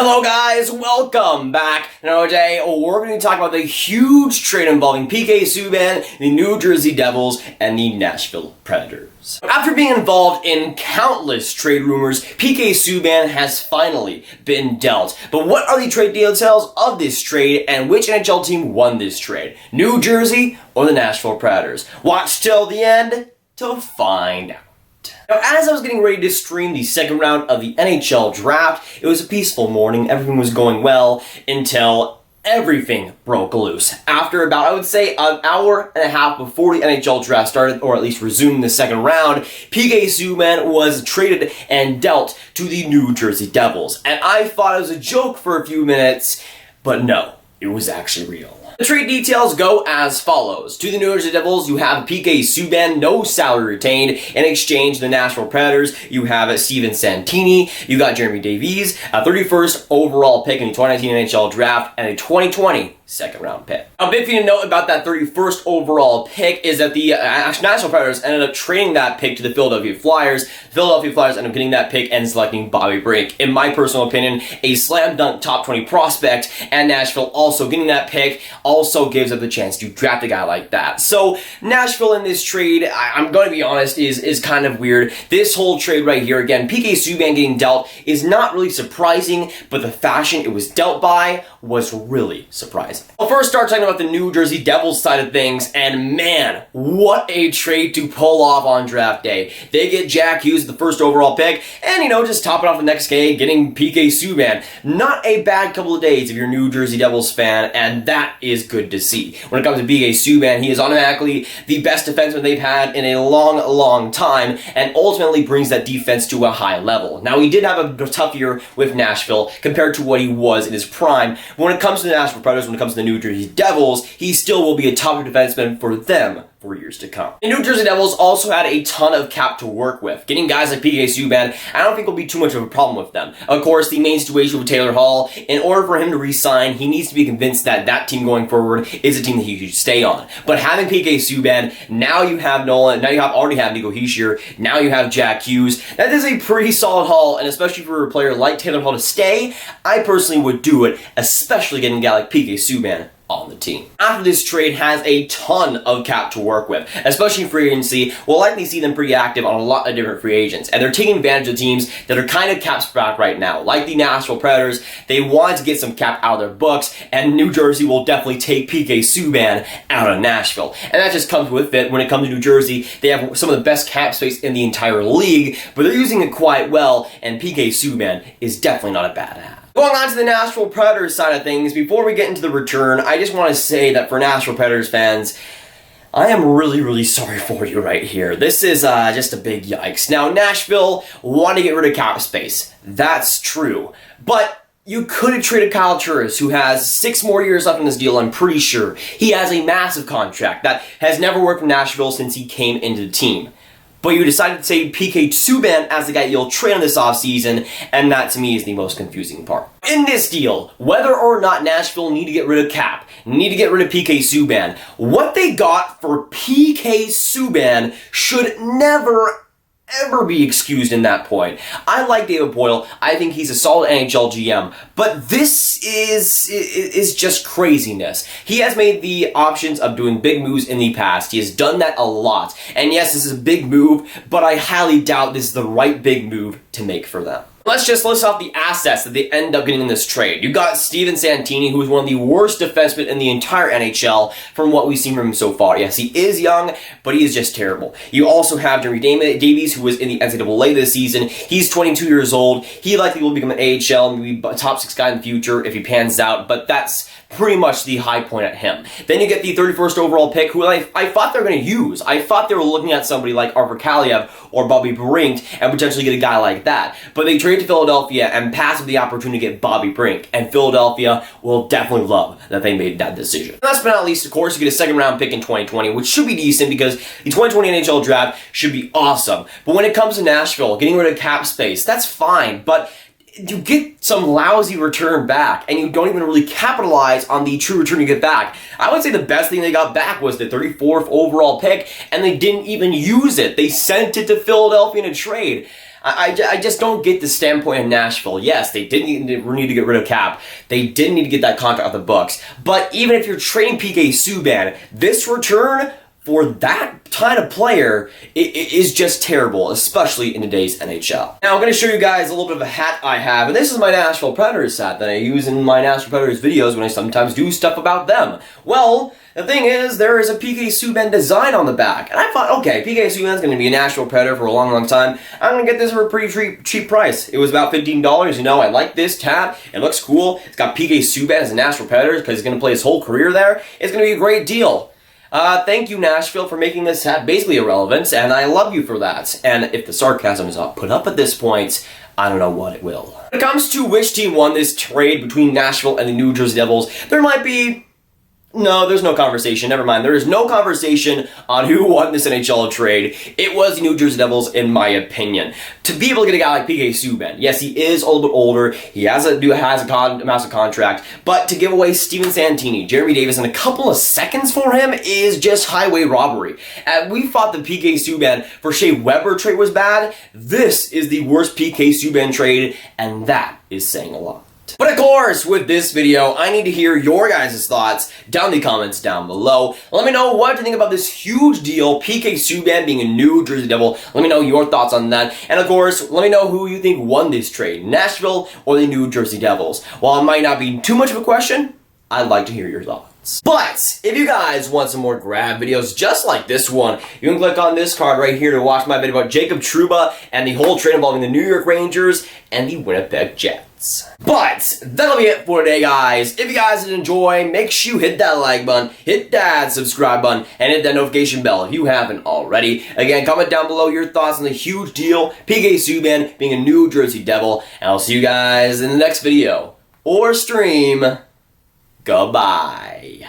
Hello guys, welcome back. Now today, we're going to talk about the huge trade involving PK Subban, the New Jersey Devils, and the Nashville Predators. After being involved in countless trade rumors, PK Subban has finally been dealt. But what are the trade details of this trade, and which NHL team won this trade? New Jersey or the Nashville Predators? Watch till the end to find out. Now, as I was getting ready to stream the second round of the NHL draft, it was a peaceful morning, everything was going well, until everything broke loose. After about, I would say, an hour and a half before the NHL draft started, or at least resumed the second round, PK Subban was traded and dealt to the New Jersey Devils. And I thought it was a joke for a few minutes, but no, it was actually real. The trade details go as follows. To the New Jersey Devils, you have PK Subban, no salary retained. In exchange, the Nashville Predators, you have Steven Santini, you got Jeremy Davies, a 31st overall pick in the 2019 NHL Draft, and a 2020 second round pick. A big thing to note about that 31st overall pick is that the Nashville Predators ended up trading that pick to the Philadelphia Flyers. The Philadelphia Flyers ended up getting that pick and selecting Bobby Brink. In my personal opinion, a slam dunk top 20 prospect, and Nashville also getting that pick also gives up the chance to draft a guy like that. So Nashville in this trade, I'm going to be honest, is kind of weird. This whole trade right here, again, PK Subban getting dealt is not really surprising, but the fashion it was dealt by was really surprising. I'll first start talking about the New Jersey Devils side of things, and man, what a trade to pull off on draft day. They get Jack Hughes, the first overall pick, and just top it off the next day, getting PK Subban. Not a bad couple of days if you're a New Jersey Devils fan, and that is good to see. When it comes to PK Subban, he is automatically the best defenseman they've had in a long time, and ultimately brings that defense to a high level. Now, he did have a tough year with Nashville compared to what he was in his prime. When it comes to the Nashville Predators, when it comes to the New Jersey Devils, he still will be a top defenseman for them for years to come. The New Jersey Devils also had a ton of cap to work with. Getting guys like PK Subban, I don't think will be too much of a problem with them. Of course, the main situation with Taylor Hall, in order for him to re-sign, he needs to be convinced that that team going forward is a team that he should stay on. But having PK Subban, now you have Nolan, now you already have Nico Hischier, now you have Jack Hughes. That is a pretty solid haul, and especially for a player like Taylor Hall to stay, I personally would do it, especially getting a guy like PK Subban on the team. After this trade has a ton of cap to work with, especially in free agency. We'll likely see them pretty active on a lot of different free agents, and they're taking advantage of teams that are kind of cap strapped right now, like the Nashville Predators. They want to get some cap out of their books, and New Jersey will definitely take PK Subban out of Nashville. And that just comes with it. When it comes to New Jersey, they have some of the best cap space in the entire league, but they're using it quite well, and PK Subban is definitely not a bad ad. Going on to the Nashville Predators side of things, before we get into the return, I just want to say that for Nashville Predators fans, I am really sorry for you right here. This is just a big yikes. Now, Nashville want to get rid of cap space. That's true. But you could have traded Kyle Turris, who has 6 more years left in this deal, I'm pretty sure. He has a massive contract that has never worked for Nashville since he came into the team. But you decided to say PK Subban as the guy you'll trade on this offseason, and that to me is the most confusing part. In this deal, whether or not Nashville need to get rid of cap, need to get rid of PK Subban, what they got for PK Subban should never ever be excused in that point. I like David Boyle. I think he's a solid NHL GM, but this is just craziness. He has made the options of doing big moves in the past. He has done that a lot. And yes, this is a big move, but I highly doubt this is the right big move to make for them. Let's just list off the assets that they end up getting in this trade. You got Steven Santini, who is one of the worst defensemen in the entire NHL from what we've seen from him so far. Yes, he is young, but he is just terrible. You also have Jeremy Davies, who was in the NCAA this season. He's 22 years old. He likely will become an AHL, maybe a top 6 guy in the future if he pans out, but that's pretty much the high point at him. Then you get the 31st overall pick, who I thought they were going to use. I thought they were looking at somebody like Arthur Kaliyev or Bobby Brink and potentially get a guy like that. But they traded to Philadelphia and passed up the opportunity to get Bobby Brink. And Philadelphia will definitely love that they made that decision. Last but not least, of course, you get a second round pick in 2020, which should be decent because the 2020 NHL draft should be awesome. But when it comes to Nashville, getting rid of cap space, that's fine. But you get some lousy return back, and you don't even really capitalize on the true return you get back. I would say the best thing they got back was the 34th overall pick, and they didn't even use it. They sent it to Philadelphia in a trade. I just don't get the standpoint of Nashville. Yes, they did need to get rid of Cap. They did need to get that contract off the books. But even if you're trading PK Subban, this return for that kind of player is just terrible, especially in today's NHL. Now I'm going to show you guys a little bit of a hat I have, and this is my Nashville Predators hat that I use in my Nashville Predators videos when I sometimes do stuff about them. Well, the thing is, there is a PK Subban design on the back, and I thought, okay, PK Subban's going to be a Nashville Predator for a long, long time. I'm going to get this for a pretty cheap price. It was about $15, you know, I like this hat, it looks cool, it's got PK Subban as a Nashville Predator because he's going to play his whole career there. It's going to be a great deal. Thank you, Nashville, for making this hat basically irrelevant, and I love you for that. And if the sarcasm is not put up at this point, I don't know what it will. When it comes to which team won this trade between Nashville and the New Jersey Devils, there might be... No, there's no conversation. Never mind. There is no conversation on who won this NHL trade. It was the New Jersey Devils, in my opinion. To be able to get a guy like PK Subban, yes, he is a little bit older. He has a massive contract, but to give away Steven Santini, Jeremy Davis, and a couple of seconds for him is just highway robbery. And we thought the PK Subban for Shea Weber trade was bad. This is the worst PK Subban trade, and that is saying a lot. But of course, with this video, I need to hear your guys' thoughts down in the comments down below. Let me know what you think about this huge deal, PK Subban being a New Jersey Devil. Let me know your thoughts on that. And of course, let me know who you think won this trade, Nashville or the New Jersey Devils. While it might not be too much of a question, I'd like to hear your thoughts. But if you guys want some more Grav videos just like this one, you can click on this card right here to watch my video about Jacob Trouba and the whole trade involving the New York Rangers and the Winnipeg Jets. But that'll be it for today, guys. If you guys did enjoy, make sure you hit that like button, hit that subscribe button, and hit that notification bell if you haven't already. Again, comment down below your thoughts on the huge deal, PK Subban being a New Jersey Devil, and I'll see you guys in the next video or stream. Goodbye.